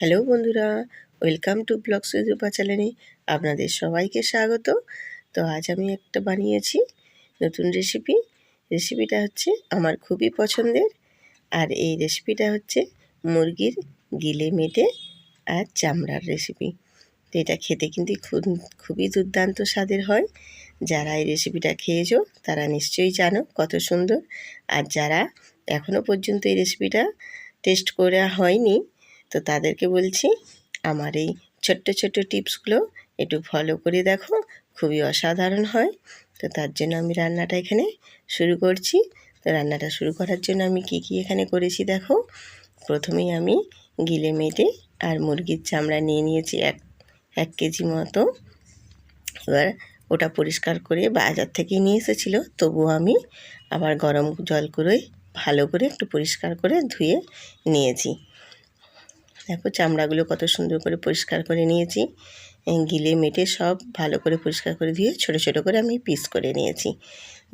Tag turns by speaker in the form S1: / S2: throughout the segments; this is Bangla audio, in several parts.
S1: হ্যালো বন্ধুরা, ওয়েলকাম টু ব্লগস উইথ রূপা চ্যানেলে আপনাদের সবাইকে স্বাগত। তো আজ আমি একটা বানিয়েছি নতুন রেসিপিটা হচ্ছে আমার খুবই পছন্দের। আর এই রেসিপিটা হচ্ছে মুরগির গিলে মেটে আর চামড়ার রেসিপি। তো এটা খেতে কিন্তু খুবই দুর্দান্ত স্বাদের হয়। যারা এই রেসিপিটা খেয়েছো তারা নিশ্চয়ই জানো কত সুন্দর। আর যারা এখনও পর্যন্ত এই রেসিপিটা টেস্ট করা হয়নি, তো তাদেরকে বলছি আমার এই ছোট্ট ছোট্ট টিপসগুলো একটু ফলো করে দেখো, খুবই অসাধারণ হয়। তো তার জন্য আমি রান্নাটা এখানে শুরু করছি। তো রান্নাটা শুরু করার জন্য আমি কি এখানে করেছি দেখো। প্রথমেই আমি গিলে মেটে আর মুরগির চামড়া নিয়ে নিয়েছি এক কেজি মতো। এবার ওটা পরিষ্কার করে বাজার থেকে নিয়ে এসেছিলো, তবুও আমি আবার গরম জল করে ভালো করে একটু পরিষ্কার করে ধুয়ে নিয়েছি। দেখো চামড়াগুলো কত সুন্দর করে পরিষ্কার করে নিয়েছি। গিলে মেটে সব ভালো করে পরিষ্কার করে ধুয়ে ছোট ছোট করে আমি পিস করে নিয়েছি।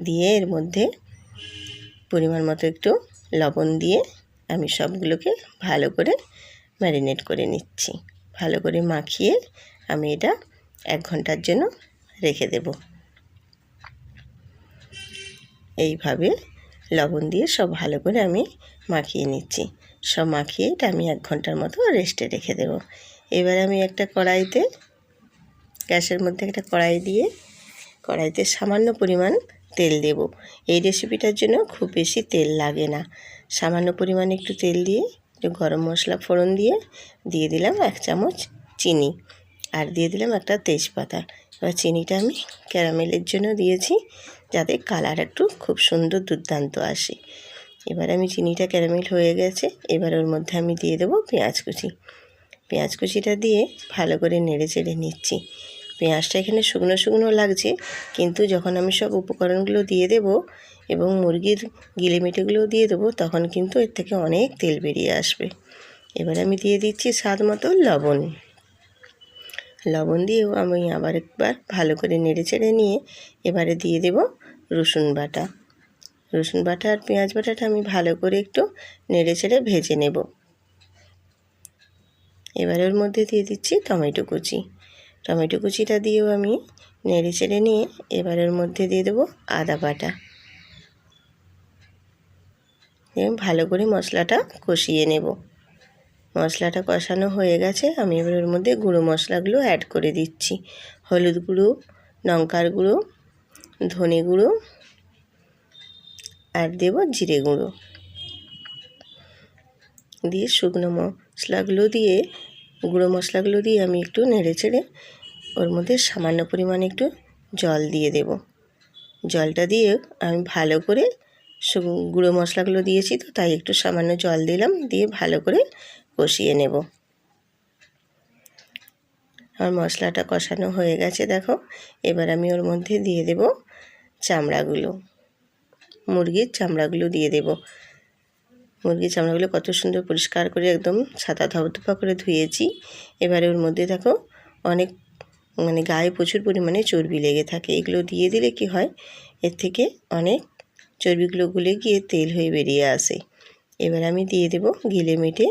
S1: দিয়ে এর মধ্যে পরিমাণ মতো একটু লবণ দিয়ে আমি সবগুলোকে ভালো করে ম্যারিনেট করে নিচ্ছি। ভালো করে মাখিয়ে আমি এটা 1 ঘন্টার জন্য রেখে দেব। এইভাবে লবণ দিয়ে সব ভালো করে আমি মাখিয়ে নিচ্ছি। সব মাখিয়ে এটা আমি 1 ঘন্টার মতো রেস্টে রেখে দেব। এবার আমি একটা কড়াইতে, গ্যাসের মধ্যে একটা কড়াই দিয়ে কড়াইতে সামান্য পরিমাণ তেল দেব। এই রেসিপিটার জন্য খুব বেশি তেল লাগে না। সামান্য পরিমাণে একটু তেল দিয়ে একটু গরম মশলা ফোড়ন দিয়ে দিলাম 1 চামচ চিনি, আর দিয়ে দিলাম একটা তেজপাতা। এবার চিনিটা আমি ক্যারামেলের জন্য দিয়েছি, যাতে কালার একটু খুব সুন্দর দুর্দান্ত আসে। এবার আমি চিনিটা ক্যারামেল হয়ে গেছে। এবার ওর মধ্যে আমি দিয়ে দেবো পেঁয়াজ কুচি। পেঁয়াজ কুচিটা দিয়ে ভালো করে নেড়ে চেড়ে নিচ্ছি। পেঁয়াজটা এখানে শুকনো শুকনো লাগছে, কিন্তু যখন আমি সব উপকরণগুলো দিয়ে দেব এবং মুরগির গিলেমেটেগুলো দিয়ে দেবো, তখন কিন্তু এর থেকে অনেক তেল বেরিয়ে আসবে। এবার আমি দিয়ে দিচ্ছি স্বাদ মতো লবণ। লবণ দিয়েও আমি আবার একবার ভালো করে নেড়ে চেড়ে নিয়ে এবারে দিয়ে দেব রসুন বাটা। রসুন বাটা আর পেঁয়াজ বাটাটা আমি ভালো করে একটু নেড়ে চেড়ে ভেজে নেব। এবার ওর মধ্যে দিয়ে দিচ্ছি টমেটো কুচি। টমেটো কুচিটা দিয়েও আমি নেড়ে চেড়ে নিয়ে এবার ওর মধ্যে দিয়ে দেবো আদা বাটা। ভালো করে মশলাটা কষিয়ে নেব। মশলাটা কষানো হয়ে গেছে। আমি এবার ওর মধ্যে গুঁড়ো মশলাগুলো অ্যাড করে দিচ্ছি। হলুদ গুঁড়ো, লঙ্কার গুঁড়ো, ধনে গুঁড়ো, আর দেব জিরে গুঁড়ো। দিয়ে শুকনো মশলাগুলো দিয়ে, গুঁড়ো মশলাগুলো দিয়ে আমি একটু নেড়ে চেড়ে ওর মধ্যে সামান্য পরিমাণে একটু জল দিয়ে দেব। জলটা দিয়ে আমি ভালো করে গুঁড়ো মশলাগুলো দিয়েছি, তো তাই একটু সামান্য জল দিলাম, দিয়ে ভালো করে কষিয়ে নেব। আমার মশলাটা কষানো হয়ে গেছে দেখো। এবার আমি ওর মধ্যে দিয়ে দেব চামড়াগুলো, মুরগির চামড়াগুলো দিয়ে দেব। মুরগির চামড়াগুলো কত সুন্দর পরিষ্কার করে একদম সাদা ধপধপা করে ধুয়েছি। এবারে ওর মধ্যে দেখো অনেক গায়ে প্রচুর পরিমাণে চর্বি লেগে থাকে। এগুলো দিয়ে দিলে কি হয়, এর থেকে অনেক চর্বিগুলো গুলে গিয়ে তেল হয়ে বেরিয়ে আসে। এবার আমি দিয়ে দেব গিলে মেটে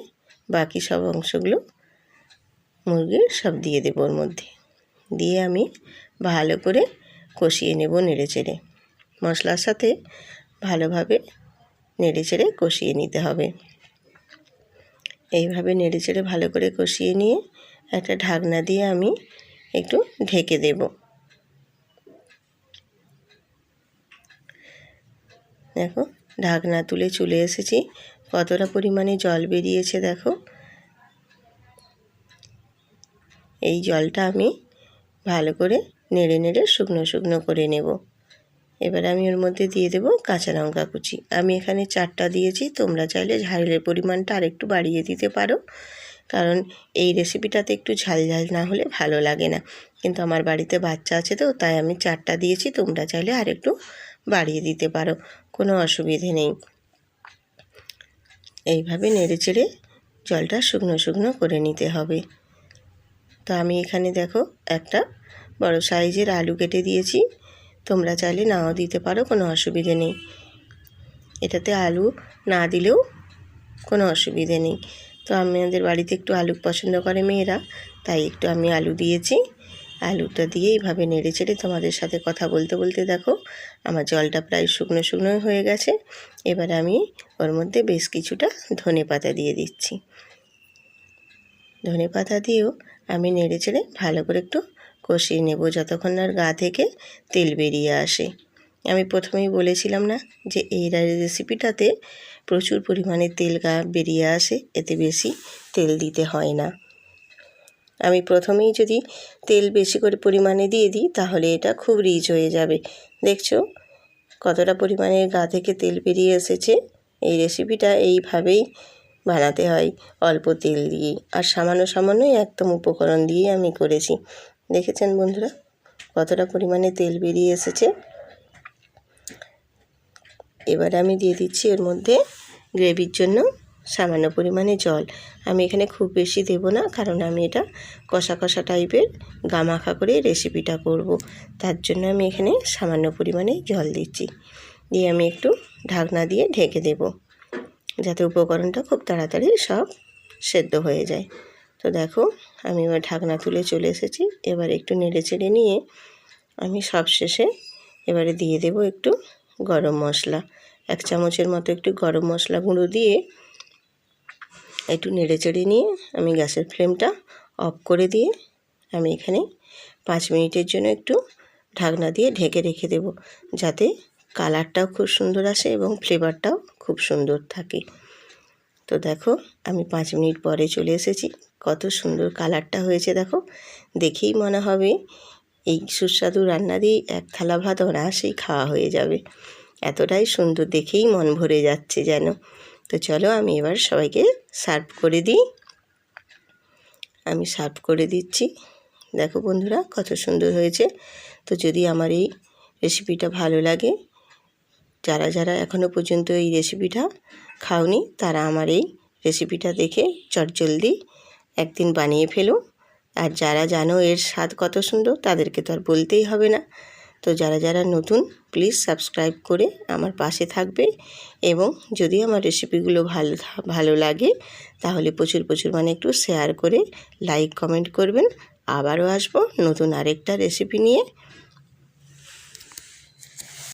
S1: বাকি সব অংশগুলো, মুরগির সব দিয়ে দেব ওর মধ্যে। দিয়ে আমি ভালো করে কষিয়ে নেব নেড়ে চেড়ে। মশলার সাথে ভালোভাবে নেড়ে চেড়ে কষিয়ে নিতে হবে। এইভাবে নেড়ে চেড়ে ভালো করে কষিয়ে নিয়ে একটা ঢাকনা দিয়ে আমি একটু ঢেকে দেব। দেখো ঢাকনা তুলে চলে এসেছি, কতটা পরিমাণে জল বেরিয়েছে দেখো। এই জলটা আমি ভালো করে নেড়ে নেড়ে শুকনো শুকনো করে নেব। এবার আমি ওর মধ্যে দিয়ে দেব কাঁচা লঙ্কা কুচি। আমি এখানে 4টা দিয়েছি, তোমরা চাইলে ঝালের পরিমাণটা আরেকটু বাড়িয়ে দিতে পারো, কারণ এই রেসিপিটাতে একটু ঝাল ঝাল না হলে ভালো লাগে না। কিন্তু আমার বাড়িতে বাচ্চা আছে, তো তাই আমি 4টা দিয়েছি। তোমরা চাইলে আরেকটু বাড়িয়ে দিতে পারো, কোনো অসুবিধে নেই। এইভাবে নেড়ে চেড়ে জলটা শুকনো শুকনো করে নিতে হবে। তো আমি এখানে দেখো একটা বড় সাইজের আলু কেটে দিয়েছি। তোমরা চাইলে নাও দিতে পারো, কোনো অসুবিধে নেই। এটাতে আলু না দিলেও কোনো অসুবিধে নেই। তো আমাদের বাড়িতে একটু আলু পছন্দ করে মেয়েরা, তাই একটু আমি আলু দিয়েছি। আলুটা দিয়ে এইভাবে নেড়ে চেড়ে তোমাদের সাথে কথা বলতে বলতে দেখো আমার জলটা প্রায় শুকনো শুকনো হয়ে গেছে। এবার আমি ওর মধ্যে বেশ কিছুটা ধনেপাতা দিয়ে দিচ্ছি। ধনেপাতা দিয়েও আমি নেড়ে চেড়ে ভালো করে একটু কষিয়ে নেব যতক্ষণ না গা থেকে তেল বেরিয়ে আসে। আমি প্রথমেই বলেছিলাম না যে এই রেসিপিটাতে প্রচুর পরিমাণে তেল বেরিয়ে আসে, এতে বেশি তেল দিতে হয় না। আমি প্রথমেই যদি তেল বেশি করে পরিমাণে দিয়ে দিই তাহলে এটা খুব রিচ হয়ে যাবে। দেখছো কতটা পরিমাণে গা থেকে তেল বেরিয়ে এসেছে। এই রেসিপিটা এইভাবেই বানাতে হয়, অল্প তেল দিয়ে আর সামান্যই একদম উপকরণ দিয়ে আমি করেছি। দেখেছেন বন্ধুরা কতটা পরিমাণে তেল বেরিয়ে এসেছে। এবার আমি দিয়ে দিচ্ছি এর মধ্যে গ্রেভির জন্য সামান্য পরিমাণে জল। আমি এখানে খুব বেশি দেব না, কারণ আমি এটা কষা কষা টাইপের গামাখা করে রেসিপিটা করব। তার জন্য আমি এখানে সামান্য পরিমাণে জল দিচ্ছি। দিয়ে আমি একটু ঢাকনা দিয়ে ঢেকে দেব, যাতে উপকরণটা খুব তাড়াতাড়ি সব সেদ্ধ হয়ে যায়। তো দেখো আমি এবার ঢাকনা তুলে চলে এসেছি। এবার একটু নেড়ে চেড়ে নিয়ে আমি সব শেষে এবারে দিয়ে দেব একটু গরম মশলা, 1 চামচের মতো একটু গরম মশলা গুঁড়ো দিয়ে একটু নেড়ে চেড়ে নিয়ে আমি গ্যাসের ফ্লেমটা অফ করে দিয়ে আমি এখানে 5 মিনিটের জন্য একটু ঢাকনা দিয়ে ঢেকে রেখে দেব, যাতে কালারটাও খুব সুন্দর আসে এবং ফ্লেভারটাও খুব সুন্দর থাকে। তো দেখো আমি 5 মিনিট পরে চলে এসেছি। কত সুন্দর কালারটা হয়েছে দেখো, দেখেই মনে হবে এই সুস্বাদু রান্না দিয়ে 1 থালা ভাত অনায়াসেই খাওয়া হয়ে যাবে। এতটাই সুন্দর, দেখেই মন ভরে যাচ্ছে যেন। তো চলো আমি এবার সবাইকে সার্ভ করে দিই। আমি সার্ভ করে দিচ্ছি। দেখো বন্ধুরা কত সুন্দর হয়েছে। তো যদি আমার এই রেসিপিটা ভালো লাগে, যারা যারা এখনও পর্যন্ত এই রেসিপিটা খাওনি তারা আমার এই রেসিপিটা দেখে চটজলদি একদিন বানিয়ে ফেলো। আর যারা জানো এর স্বাদ কত সুন্দর তাদেরকে তো আর বলতেই হবে না। তো যারা যারা নতুন প্লিজ সাবস্ক্রাইব করে আমার পাশে থাকবে, এবং যদি আমার রেসিপিগুলো ভালো লাগে তাহলে প্রচুর মানে একটু শেয়ার করে লাইক কমেন্ট করবেন। আবারও আসবো নতুন আরেকটা রেসিপি নিয়ে।